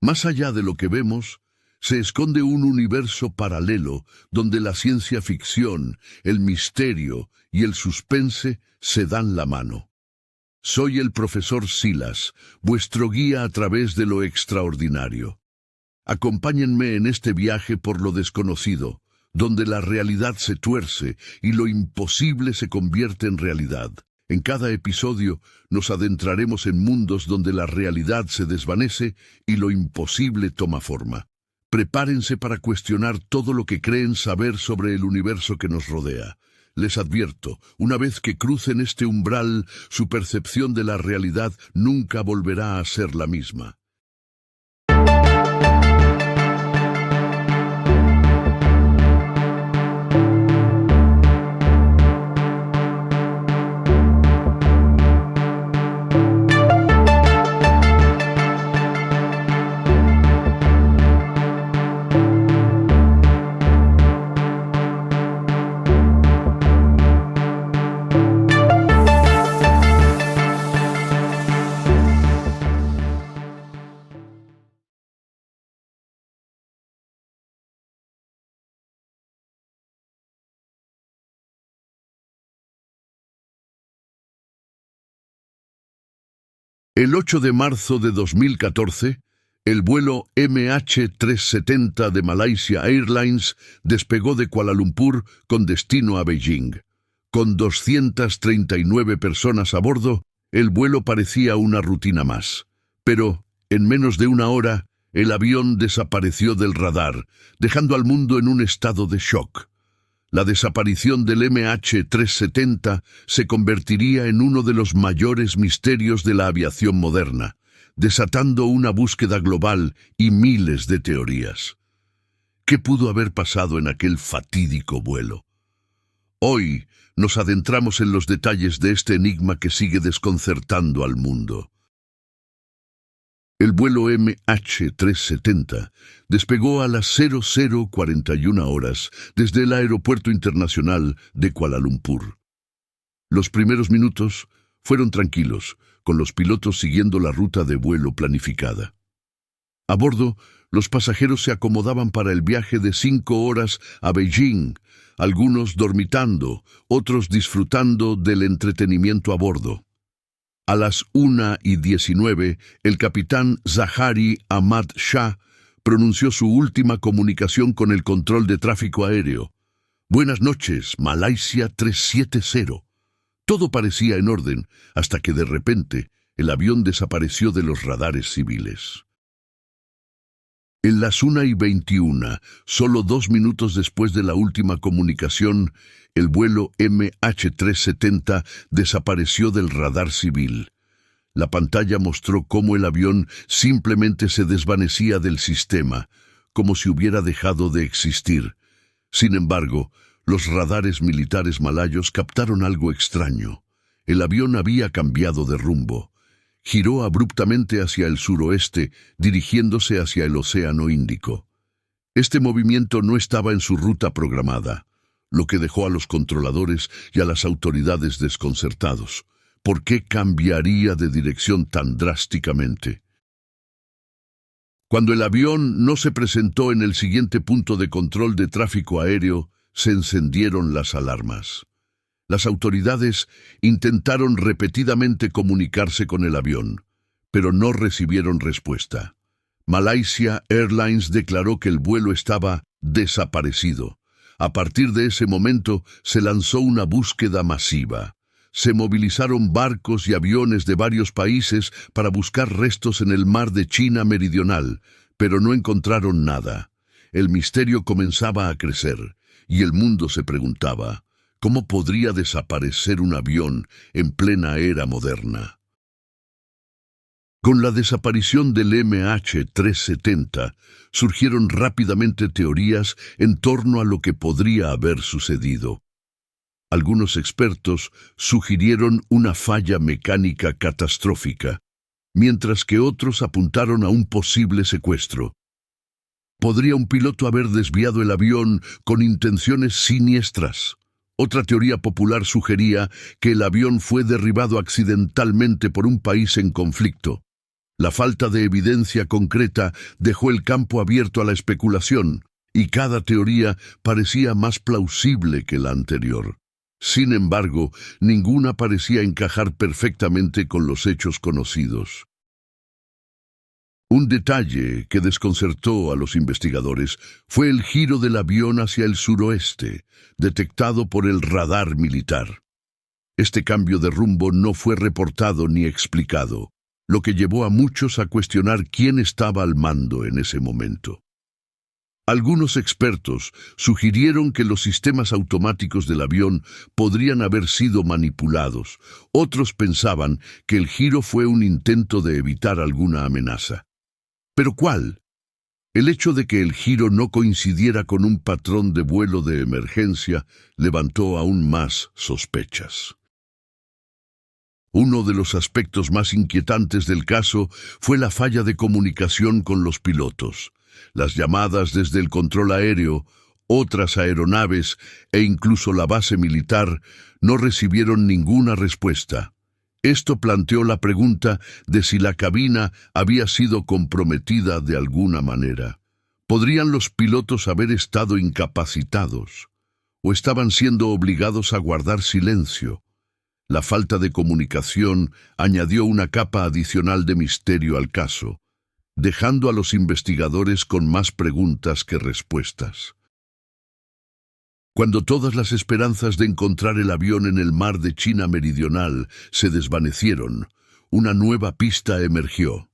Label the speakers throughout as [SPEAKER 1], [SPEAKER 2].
[SPEAKER 1] Más allá de lo que vemos, se esconde un universo paralelo donde la ciencia ficción, el misterio y el suspense se dan la mano. Soy el profesor Silas, vuestro guía a través de lo extraordinario. Acompáñenme en este viaje por lo desconocido, donde la realidad se tuerce y lo imposible se convierte en realidad. En cada episodio nos adentraremos en mundos donde la realidad se desvanece y lo imposible toma forma. Prepárense para cuestionar todo lo que creen saber sobre el universo que nos rodea. Les advierto, una vez que crucen este umbral, su percepción de la realidad nunca volverá a ser la misma. El 8 de marzo de 2014, el vuelo MH370 de Malaysia Airlines despegó de Kuala Lumpur con destino a Beijing. Con 239 personas a bordo, el vuelo parecía una rutina más. Pero, en menos de una hora, el avión desapareció del radar, dejando al mundo en un estado de shock. La desaparición del MH370 se convertiría en uno de los mayores misterios de la aviación moderna, desatando una búsqueda global y miles de teorías. ¿Qué pudo haber pasado en aquel fatídico vuelo? Hoy nos adentramos en los detalles de este enigma que sigue desconcertando al mundo. El vuelo MH370 despegó a las 00:41 horas desde el Aeropuerto Internacional de Kuala Lumpur. Los primeros minutos fueron tranquilos, con los pilotos siguiendo la ruta de vuelo planificada. A bordo, los pasajeros se acomodaban para el viaje de 5 horas a Beijing, algunos dormitando, otros disfrutando del entretenimiento a bordo. A las 1:19, el capitán Zahari Ahmad Shah pronunció su última comunicación con el control de tráfico aéreo. «Buenas noches, Malaysia 370». Todo parecía en orden, hasta que de repente el avión desapareció de los radares civiles. En las 1:21, solo 2 minutos después de la última comunicación, el vuelo MH370 desapareció del radar civil. La pantalla mostró cómo el avión simplemente se desvanecía del sistema, como si hubiera dejado de existir. Sin embargo, los radares militares malayos captaron algo extraño. El avión había cambiado de rumbo. Giró abruptamente hacia el suroeste, dirigiéndose hacia el Océano Índico. Este movimiento no estaba en su ruta programada, lo que dejó a los controladores y a las autoridades desconcertados. ¿Por qué cambiaría de dirección tan drásticamente? Cuando el avión no se presentó en el siguiente punto de control de tráfico aéreo, se encendieron las alarmas. Las autoridades intentaron repetidamente comunicarse con el avión, pero no recibieron respuesta. Malaysia Airlines declaró que el vuelo estaba desaparecido. A partir de ese momento se lanzó una búsqueda masiva. Se movilizaron barcos y aviones de varios países para buscar restos en el mar de China Meridional, pero no encontraron nada. El misterio comenzaba a crecer, y el mundo se preguntaba, ¿cómo podría desaparecer un avión en plena era moderna? Con la desaparición del MH370, surgieron rápidamente teorías en torno a lo que podría haber sucedido. Algunos expertos sugirieron una falla mecánica catastrófica, mientras que otros apuntaron a un posible secuestro. ¿Podría un piloto haber desviado el avión con intenciones siniestras? Otra teoría popular sugería que el avión fue derribado accidentalmente por un país en conflicto. La falta de evidencia concreta dejó el campo abierto a la especulación, y cada teoría parecía más plausible que la anterior. Sin embargo, ninguna parecía encajar perfectamente con los hechos conocidos. Un detalle que desconcertó a los investigadores fue el giro del avión hacia el suroeste, detectado por el radar militar. Este cambio de rumbo no fue reportado ni explicado, lo que llevó a muchos a cuestionar quién estaba al mando en ese momento. Algunos expertos sugirieron que los sistemas automáticos del avión podrían haber sido manipulados. Otros pensaban que el giro fue un intento de evitar alguna amenaza. ¿Pero cuál? El hecho de que el giro no coincidiera con un patrón de vuelo de emergencia levantó aún más sospechas. Uno de los aspectos más inquietantes del caso fue la falla de comunicación con los pilotos. Las llamadas desde el control aéreo, otras aeronaves e incluso la base militar no recibieron ninguna respuesta. Esto planteó la pregunta de si la cabina había sido comprometida de alguna manera. ¿Podrían los pilotos haber estado incapacitados? ¿O estaban siendo obligados a guardar silencio? La falta de comunicación añadió una capa adicional de misterio al caso, dejando a los investigadores con más preguntas que respuestas. Cuando todas las esperanzas de encontrar el avión en el mar de China Meridional se desvanecieron, una nueva pista emergió.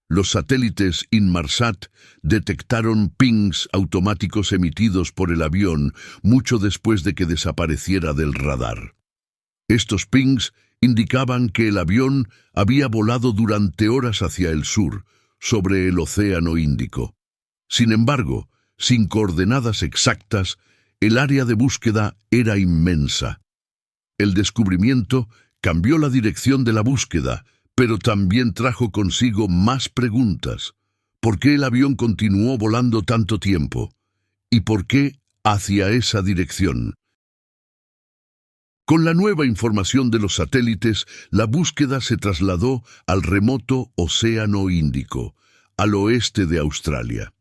[SPEAKER 1] Los satélites Inmarsat detectaron pings automáticos emitidos por el avión mucho después de que desapareciera del radar. Estos pings indicaban que el avión había volado durante horas hacia el sur, sobre el Océano Índico. Sin embargo, sin coordenadas exactas, el área de búsqueda era inmensa. El descubrimiento cambió la dirección de la búsqueda, pero también trajo consigo más preguntas. ¿Por qué el avión continuó volando tanto tiempo? ¿Y por qué hacia esa dirección? Con la nueva información de los satélites, la búsqueda se trasladó al remoto Océano Índico, al oeste de Australia.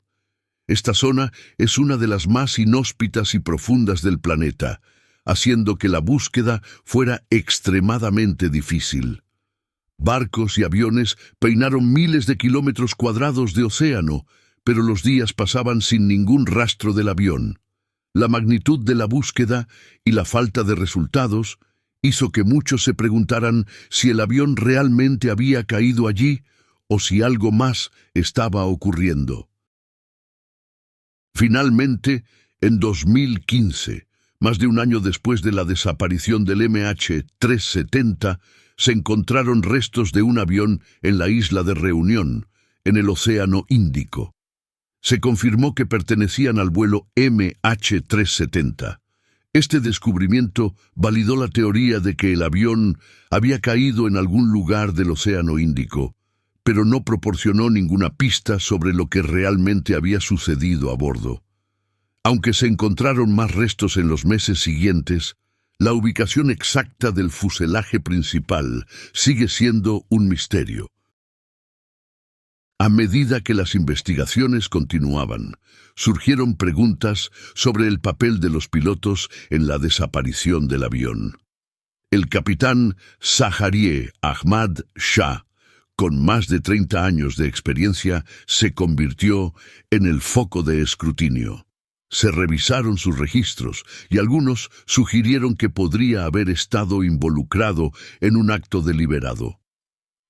[SPEAKER 1] Esta zona es una de las más inhóspitas y profundas del planeta, haciendo que la búsqueda fuera extremadamente difícil. Barcos y aviones peinaron miles de kilómetros cuadrados de océano, pero los días pasaban sin ningún rastro del avión. La magnitud de la búsqueda y la falta de resultados hizo que muchos se preguntaran si el avión realmente había caído allí o si algo más estaba ocurriendo. Finalmente, en 2015, más de un año después de la desaparición del MH370, se encontraron restos de un avión en la isla de Reunión, en el Océano Índico. Se confirmó que pertenecían al vuelo MH370. Este descubrimiento validó la teoría de que el avión había caído en algún lugar del Océano Índico, pero no proporcionó ninguna pista sobre lo que realmente había sucedido a bordo. Aunque se encontraron más restos en los meses siguientes, la ubicación exacta del fuselaje principal sigue siendo un misterio. A medida que las investigaciones continuaban, surgieron preguntas sobre el papel de los pilotos en la desaparición del avión. El capitán Zaharieh Ahmad Shah, con más de 30 años de experiencia, se convirtió en el foco de escrutinio. Se revisaron sus registros y algunos sugirieron que podría haber estado involucrado en un acto deliberado.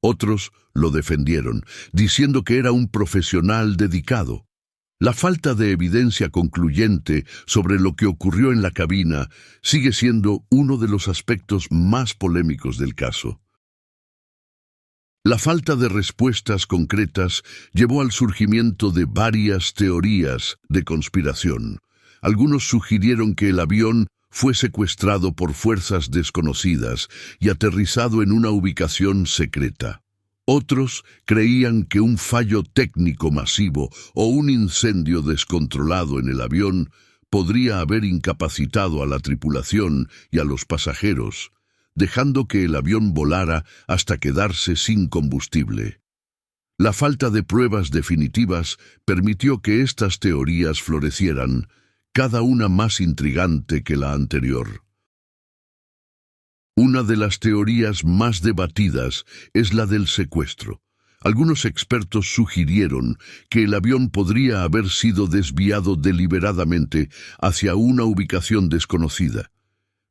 [SPEAKER 1] Otros lo defendieron, diciendo que era un profesional dedicado. La falta de evidencia concluyente sobre lo que ocurrió en la cabina sigue siendo uno de los aspectos más polémicos del caso. La falta de respuestas concretas llevó al surgimiento de varias teorías de conspiración. Algunos sugirieron que el avión fue secuestrado por fuerzas desconocidas y aterrizado en una ubicación secreta. Otros creían que un fallo técnico masivo o un incendio descontrolado en el avión podría haber incapacitado a la tripulación y a los pasajeros, dejando que el avión volara hasta quedarse sin combustible. La falta de pruebas definitivas permitió que estas teorías florecieran, cada una más intrigante que la anterior. Una de las teorías más debatidas es la del secuestro. Algunos expertos sugirieron que el avión podría haber sido desviado deliberadamente hacia una ubicación desconocida.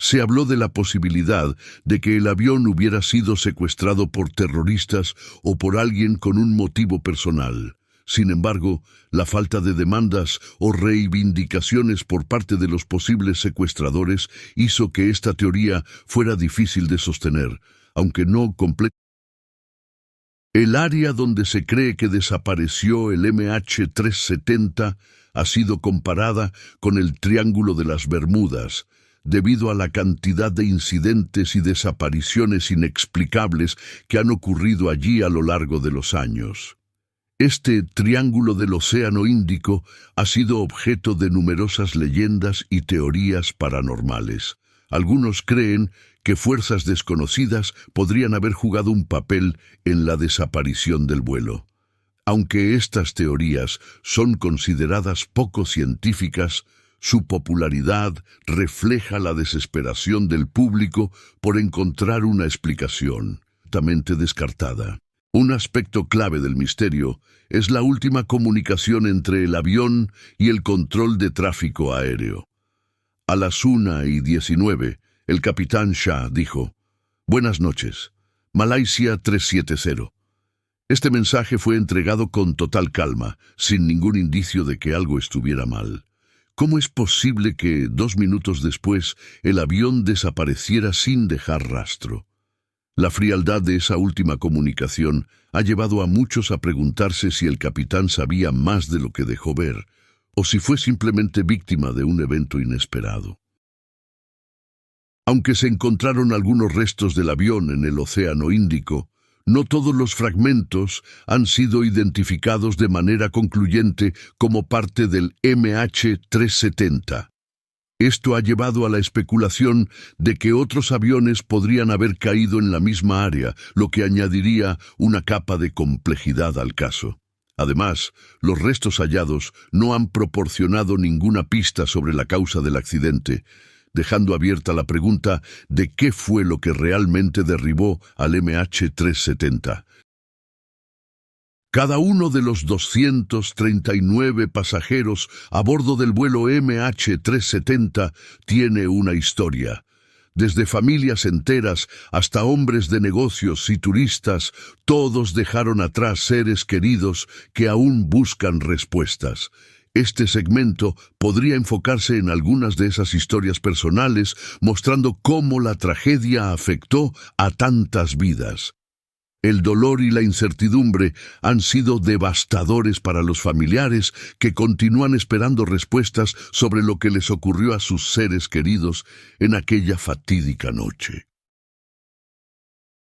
[SPEAKER 1] Se habló de la posibilidad de que el avión hubiera sido secuestrado por terroristas o por alguien con un motivo personal. Sin embargo, la falta de demandas o reivindicaciones por parte de los posibles secuestradores hizo que esta teoría fuera difícil de sostener, aunque no completamente. El área donde se cree que desapareció el MH370 ha sido comparada con el Triángulo de las Bermudas, debido a la cantidad de incidentes y desapariciones inexplicables que han ocurrido allí a lo largo de los años. Este triángulo del Océano Índico ha sido objeto de numerosas leyendas y teorías paranormales. Algunos creen que fuerzas desconocidas podrían haber jugado un papel en la desaparición del vuelo. Aunque estas teorías son consideradas poco científicas, su popularidad refleja la desesperación del público por encontrar una explicación, altamente descartada. Un aspecto clave del misterio es la última comunicación entre el avión y el control de tráfico aéreo. A las 1:19, el capitán Shah dijo: «Buenas noches, Malaysia 370». Este mensaje fue entregado con total calma, sin ningún indicio de que algo estuviera mal. ¿Cómo es posible que 2 minutos después el avión desapareciera sin dejar rastro? La frialdad de esa última comunicación ha llevado a muchos a preguntarse si el capitán sabía más de lo que dejó ver, o si fue simplemente víctima de un evento inesperado. Aunque se encontraron algunos restos del avión en el Océano Índico, no todos los fragmentos han sido identificados de manera concluyente como parte del MH370. Esto ha llevado a la especulación de que otros aviones podrían haber caído en la misma área, lo que añadiría una capa de complejidad al caso. Además, los restos hallados no han proporcionado ninguna pista sobre la causa del accidente, dejando abierta la pregunta de qué fue lo que realmente derribó al MH370. Cada uno de los 239 pasajeros a bordo del vuelo MH370 tiene una historia. Desde familias enteras hasta hombres de negocios y turistas, todos dejaron atrás seres queridos que aún buscan respuestas. Este segmento podría enfocarse en algunas de esas historias personales, mostrando cómo la tragedia afectó a tantas vidas. El dolor y la incertidumbre han sido devastadores para los familiares que continúan esperando respuestas sobre lo que les ocurrió a sus seres queridos en aquella fatídica noche.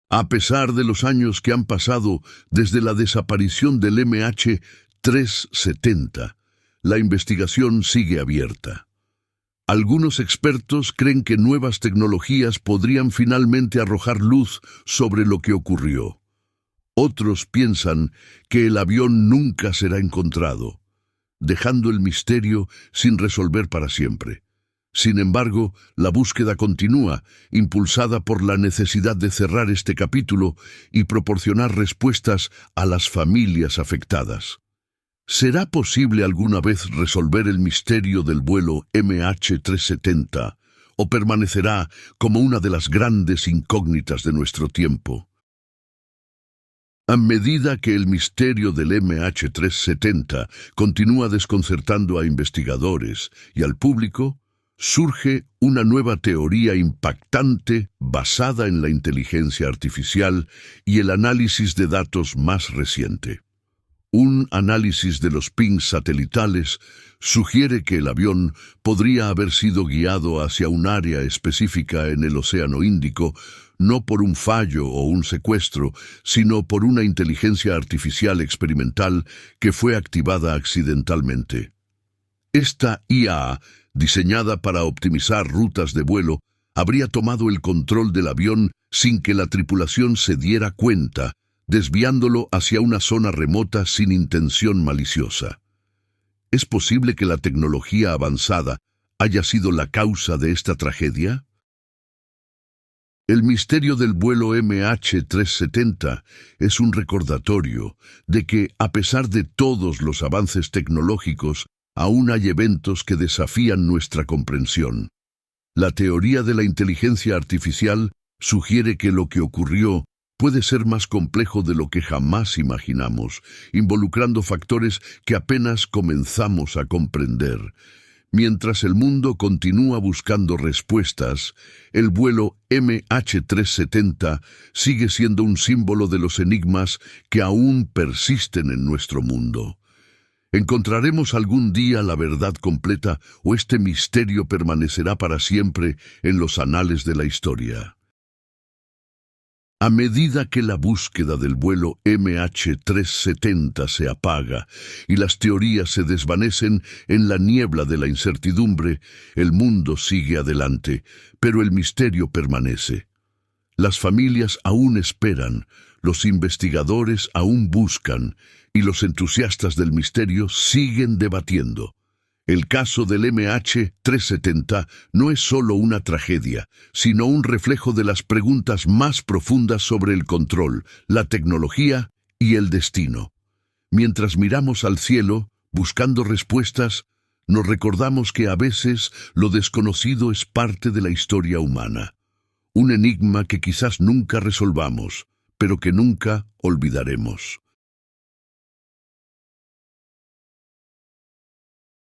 [SPEAKER 1] A pesar de los años que han pasado desde la desaparición del MH370, la investigación sigue abierta. Algunos expertos creen que nuevas tecnologías podrían finalmente arrojar luz sobre lo que ocurrió. Otros piensan que el avión nunca será encontrado, dejando el misterio sin resolver para siempre. Sin embargo, la búsqueda continúa, impulsada por la necesidad de cerrar este capítulo y proporcionar respuestas a las familias afectadas. ¿Será posible alguna vez resolver el misterio del vuelo MH370 o permanecerá como una de las grandes incógnitas de nuestro tiempo? A medida que el misterio del MH370 continúa desconcertando a investigadores y al público, surge una nueva teoría impactante basada en la inteligencia artificial y el análisis de datos más reciente. Un análisis de los pings satelitales sugiere que el avión podría haber sido guiado hacia un área específica en el Océano Índico, no por un fallo o un secuestro, sino por una inteligencia artificial experimental que fue activada accidentalmente. Esta IA, diseñada para optimizar rutas de vuelo, habría tomado el control del avión sin que la tripulación se diera cuenta, desviándolo hacia una zona remota sin intención maliciosa. ¿Es posible que la tecnología avanzada haya sido la causa de esta tragedia? El misterio del vuelo MH370 es un recordatorio de que, a pesar de todos los avances tecnológicos, aún hay eventos que desafían nuestra comprensión. La teoría de la inteligencia artificial sugiere que lo que ocurrió puede ser más complejo de lo que jamás imaginamos, involucrando factores que apenas comenzamos a comprender. Mientras el mundo continúa buscando respuestas, el vuelo MH370 sigue siendo un símbolo de los enigmas que aún persisten en nuestro mundo. ¿Encontraremos algún día la verdad completa o este misterio permanecerá para siempre en los anales de la historia? A medida que la búsqueda del vuelo MH370 se apaga y las teorías se desvanecen en la niebla de la incertidumbre, el mundo sigue adelante, pero el misterio permanece. Las familias aún esperan, los investigadores aún buscan y los entusiastas del misterio siguen debatiendo. El caso del MH370 no es solo una tragedia, sino un reflejo de las preguntas más profundas sobre el control, la tecnología y el destino. Mientras miramos al cielo, buscando respuestas, nos recordamos que a veces lo desconocido es parte de la historia humana. Un enigma que quizás nunca resolvamos, pero que nunca olvidaremos.